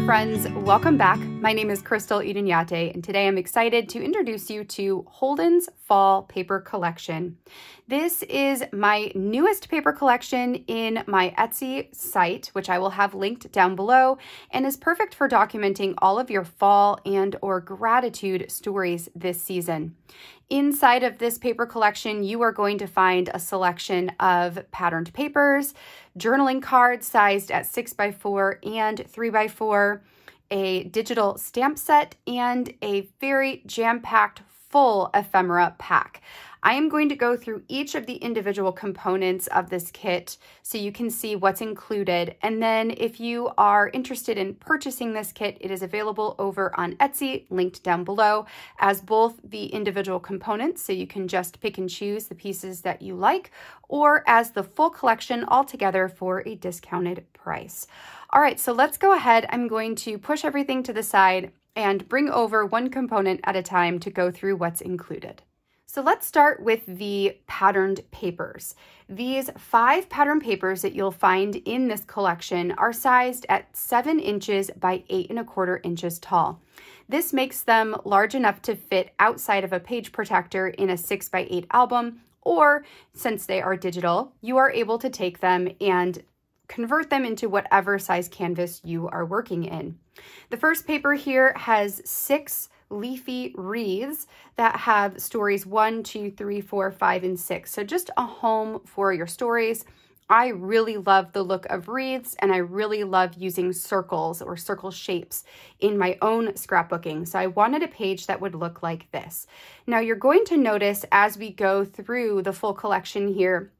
friends, welcome back. My name is Krystal Idunate, and today I'm excited to introduce you to Holden's Fall Paper Collection. This is my newest paper collection in my Etsy site, which I will have linked down below, and is perfect for documenting all of your fall and or gratitude stories this season. Inside of this paper collection, you are going to find a selection of patterned papers, journaling cards sized at 6x4 and 3x4, a digital stamp set, and a very jam-packed full ephemera pack. I am going to go through each of the individual components of this kit so you can see what's included. And then if you are interested in purchasing this kit, it is available over on Etsy, linked down below, as both the individual components, so you can just pick and choose the pieces that you like, or as the full collection altogether for a discounted price. All right, so let's go ahead. I'm going to push everything to the side and bring over one component at a time to go through what's included. So let's start with the patterned papers. These 5 pattern papers that you'll find in this collection are sized at 7 inches by 8¼ inches tall. This makes them large enough to fit outside of a page protector in a 6x8 album, or since they are digital, you are able to take them and convert them into whatever size canvas you are working in. The first paper here has 6 leafy wreaths that have stories 1, 2, 3, 4, 5, and 6. So just a home for your stories. I really love the look of wreaths, and I really love using circles or circle shapes in my own scrapbooking. So I wanted a page that would look like this. Now you're going to notice as we go through the full collection here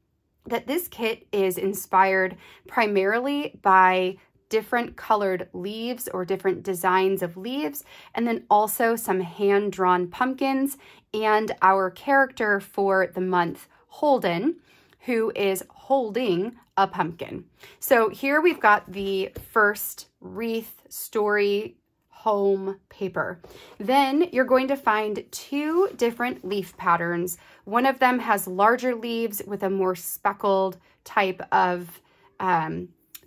that this kit is inspired primarily by different colored leaves or different designs of leaves, and then also some hand-drawn pumpkins and our character for the month, Holden, who is holding a pumpkin. So here we've got the first wreath story home paper. Then you're going to find 2 different leaf patterns. One of them has larger leaves with a more speckled type of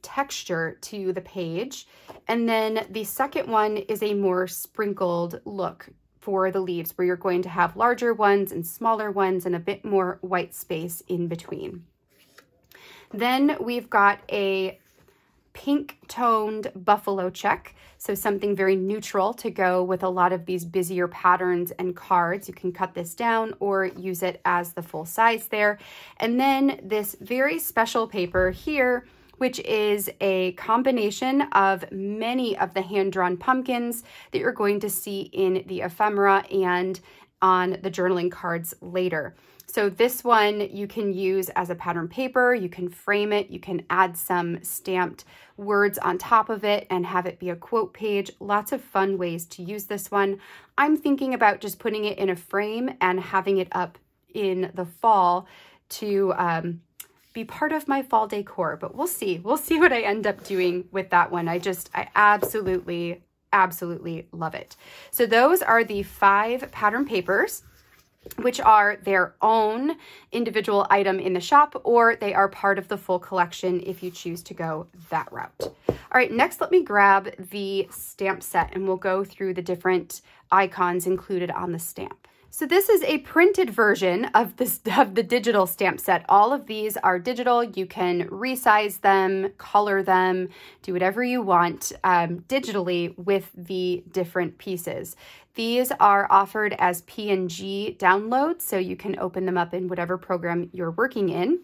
texture to the page. And then the second one is a more sprinkled look for the leaves, where you're going to have larger ones and smaller ones and a bit more white space in between. Then we've got a pink toned buffalo check. So something very neutral to go with a lot of these busier patterns and cards. You can cut this down or use it as the full size there. And then this very special paper here, which is a combination of many of the hand-drawn pumpkins that you're going to see in the ephemera and on the journaling cards later. So this one you can use as a pattern paper, you can frame it, you can add some stamped words on top of it and have it be a quote page. Lots of fun ways to use this one. I'm thinking about just putting it in a frame and having it up in the fall to be part of my fall decor, but we'll see. We'll see what I end up doing with that one. I absolutely love it. So those are the 5 pattern papers, which are their own individual item in the shop, or they are part of the full collection if you choose to go that route. All right, next let me grab the stamp set and we'll go through the different icons included on the stamp. So this is a printed version of the digital stamp set. All of these are digital. You can resize them, color them, do whatever you want digitally with the different pieces. These are offered as PNG downloads, so you can open them up in whatever program you're working in.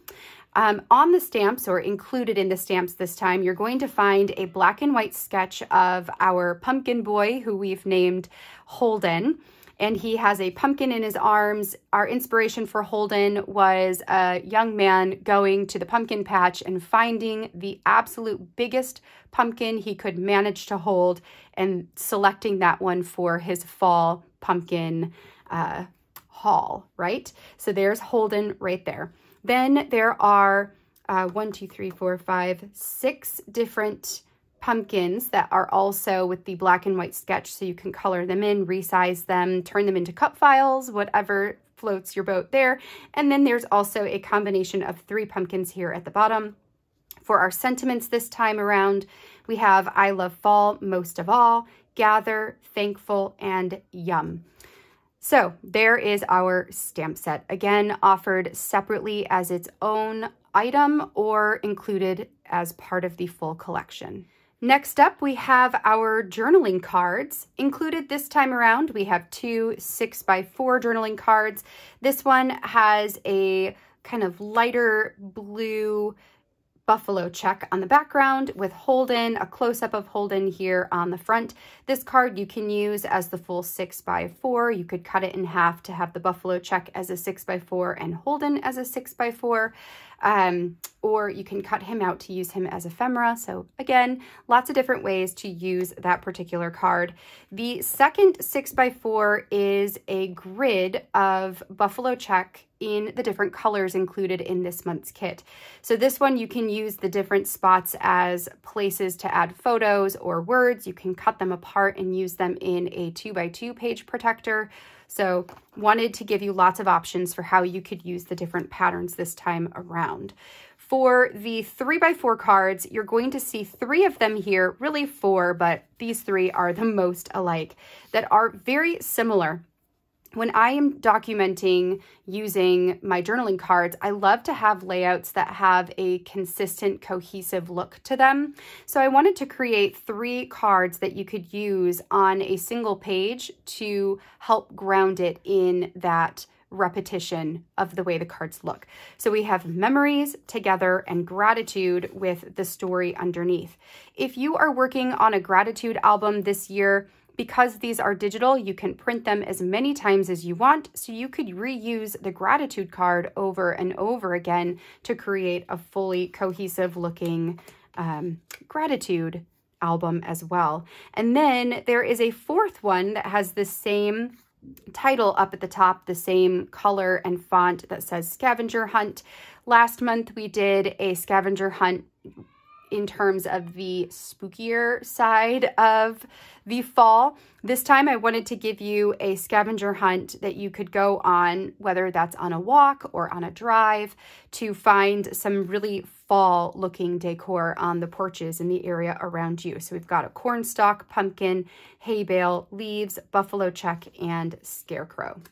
On the stamps, or included in the stamps this time, you're going to find a black and white sketch of our pumpkin boy, who we've named Holden. And he has a pumpkin in his arms. Our inspiration for Holden was a young man going to the pumpkin patch and finding the absolute biggest pumpkin he could manage to hold and selecting that one for his fall pumpkin haul, right? So there's Holden right there. Then there are 6 different pumpkins that are also with the black and white sketch, so you can color them in, resize them, turn them into cup files, whatever floats your boat there. And then there's also a combination of 3 pumpkins here at the bottom. For our sentiments this time around, we have I love fall most of all, gather, thankful, and yum. So there is our stamp set, again offered separately as its own item or included as part of the full collection. Next up, we have our journaling cards. Included this time around, we have two 6x4 journaling cards. This one has a kind of lighter blue buffalo check on the background with Holden, a close-up of Holden here on the front. This card you can use as the full 6x4. You could cut it in half to have the buffalo check as a 6x4 and Holden as a 6x4. Or you can cut him out to use him as ephemera. So again, lots of different ways to use that particular card. The second 6x4 is a grid of buffalo check in the different colors included in this month's kit. So this one you can use the different spots as places to add photos or words. You can cut them apart and use them in a 2x2 page protector. So wanted to give you lots of options for how you could use the different patterns this time around. For the 3x4 cards, you're going to see 3 of them here, really 4, but these 3 are the most alike, that are very similar. When I am documenting using my journaling cards, I love to have layouts that have a consistent, cohesive look to them. So I wanted to create 3 cards that you could use on a single page to help ground it in that repetition of the way the cards look. So we have memories, together, and gratitude with the story underneath. If you are working on a gratitude album this year, because these are digital, you can print them as many times as you want, so you could reuse the gratitude card over and over again to create a fully cohesive looking gratitude album as well. And then there is a 4th one that has the same title up at the top, the same color and font that says scavenger hunt. Last month we did a scavenger hunt in terms of the spookier side of the fall. This time I wanted to give you a scavenger hunt that you could go on, whether that's on a walk or on a drive, to find some really fall looking decor on the porches in the area around you. So we've got a cornstalk, pumpkin, hay bale, leaves, buffalo check, and scarecrow.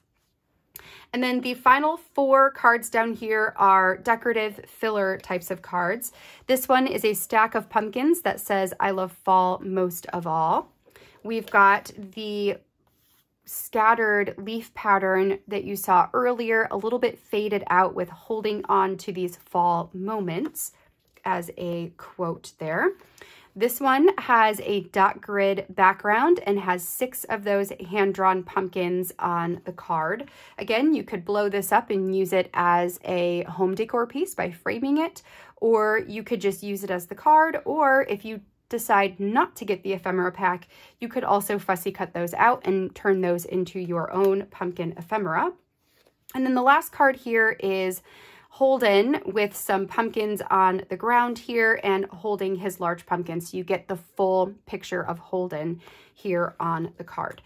And then the final 4 cards down here are decorative filler types of cards. This one is a stack of pumpkins that says, I love fall most of all. We've got the scattered leaf pattern that you saw earlier, a little bit faded out with holding on to these fall moments as a quote there. This one has a dot grid background and has 6 of those hand-drawn pumpkins on the card. Again, you could blow this up and use it as a home decor piece by framing it, or you could just use it as the card, or if you decide not to get the ephemera pack, you could also fussy cut those out and turn those into your own pumpkin ephemera. And then the last card here is Holden with some pumpkins on the ground here and holding his large pumpkin. So you get the full picture of Holden here on the card.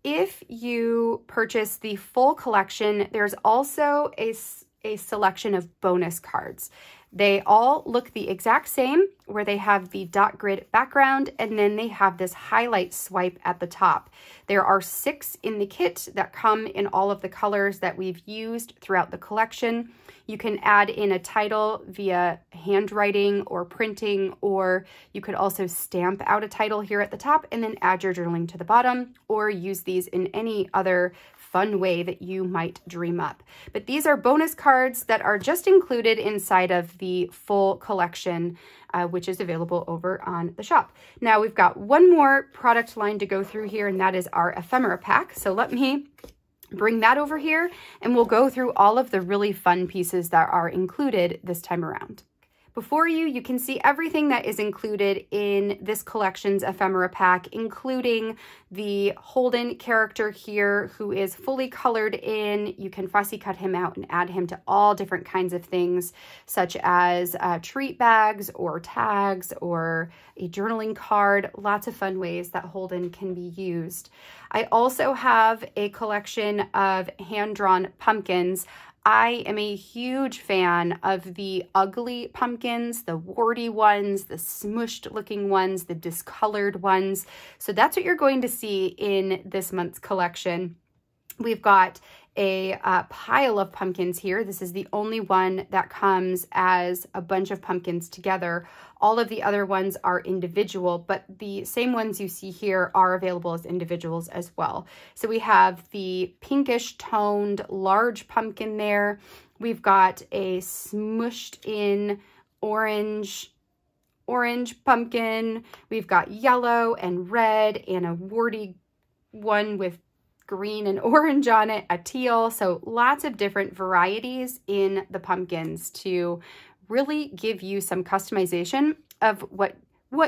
If you purchase the full collection, there's also a selection of bonus cards. They all look the exact same, where they have the dot grid background and then they have this highlight swipe at the top. There are 6 in the kit that come in all of the colors that we've used throughout the collection. You can add in a title via handwriting or printing, or you could also stamp out a title here at the top and then add your journaling to the bottom, or use these in any other fun way that you might dream up. But these are bonus cards that are just included inside of the full collection, which is available over on the shop. Now we've got one more product line to go through here, and that is our ephemera pack. So let me bring that over here and we'll go through all of the really fun pieces that are included this time around. Before you can see everything that is included in this collection's ephemera pack, including the Holden character here, who is fully colored in. You can fussy cut him out and add him to all different kinds of things, such as treat bags or tags or a journaling card. Lots of fun ways that Holden can be used. I also have a collection of hand-drawn pumpkins. I am a huge fan of the ugly pumpkins, the warty ones, the smushed looking ones, the discolored ones. So that's what you're going to see in this month's collection. We've got a pile of pumpkins here. This is the only one that comes as a bunch of pumpkins together. All of the other ones are individual, but the same ones you see here are available as individuals as well. So we have the pinkish toned large pumpkin there. We've got a smushed in orange pumpkin. We've got yellow and red and a warty one with green and orange on it, a teal. So lots of different varieties in the pumpkins to really give you some customization of what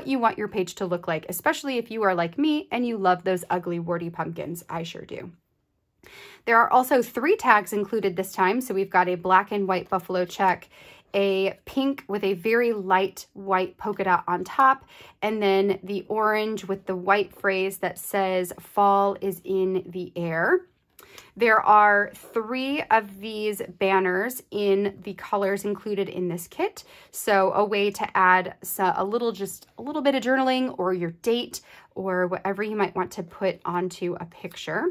you want your page to look like, especially if you are like me and you love those ugly warty pumpkins. I sure do. There are also 3 tags included this time. So we've got a black and white buffalo check, a pink with a very light white polka dot on top, and then the orange with the white phrase that says fall is in the air. There are 3 of these banners in the colors included in this kit. So a way to add just a little bit of journaling or your date or whatever you might want to put onto a picture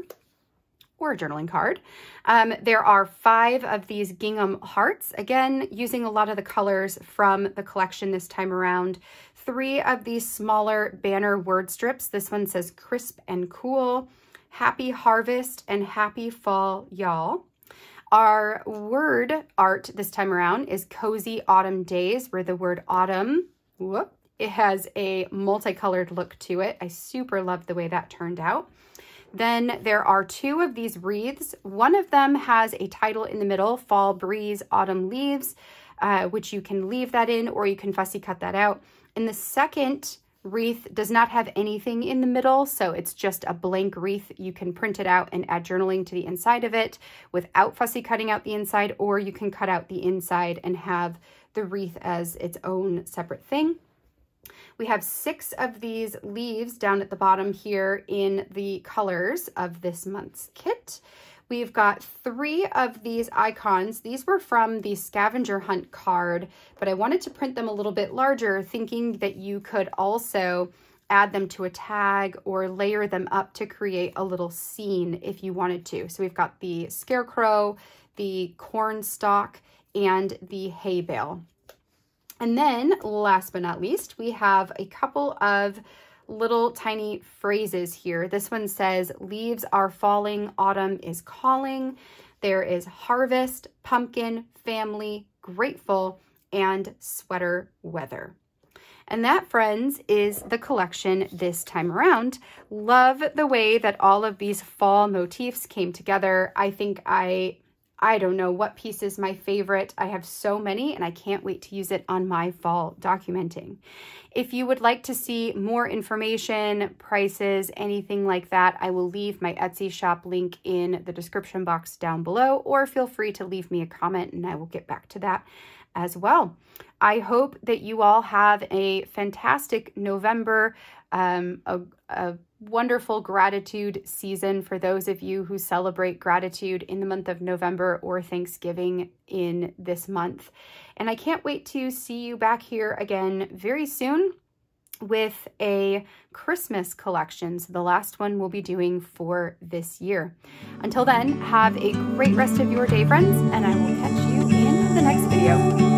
or a journaling card. There are 5 of these gingham hearts, again, using a lot of the colors from the collection this time around. 3 of these smaller banner word strips. This one says crisp and cool, happy harvest, and happy fall, y'all. Our word art this time around is cozy autumn days, where the word autumn, it has a multicolored look to it. I super love the way that turned out. Then there are 2 of these wreaths. One of them has a title in the middle, Fall Breeze, Autumn Leaves, which you can leave that in or you can fussy cut that out. And the second wreath does not have anything in the middle, so it's just a blank wreath. You can print it out and add journaling to the inside of it without fussy cutting out the inside, or you can cut out the inside and have the wreath as its own separate thing. We have 6 of these leaves down at the bottom here in the colors of this month's kit. We've got 3 of these icons. These were from the scavenger hunt card, but I wanted to print them a little bit larger, thinking that you could also add them to a tag or layer them up to create a little scene if you wanted to. So we've got the scarecrow, the corn stalk, and the hay bale. And then last but not least, we have a couple of little tiny phrases here. This one says, leaves are falling, autumn is calling. There is harvest, pumpkin, family, grateful, and sweater weather. And that, friends, is the collection this time around. Love the way that all of these fall motifs came together. I think I don't know what piece is my favorite. I have so many and I can't wait to use it on my fall documenting. If you would like to see more information, prices, anything like that, I will leave my Etsy shop link in the description box down below, or feel free to leave me a comment and I will get back to that as well. I hope that you all have a fantastic November, a wonderful gratitude season for those of you who celebrate gratitude in the month of November or Thanksgiving in this month. And I can't wait to see you back here again very soon with a Christmas collection. So the last one we'll be doing for this year. Until then, have a great rest of your day, friends, and I will catch you in the next video.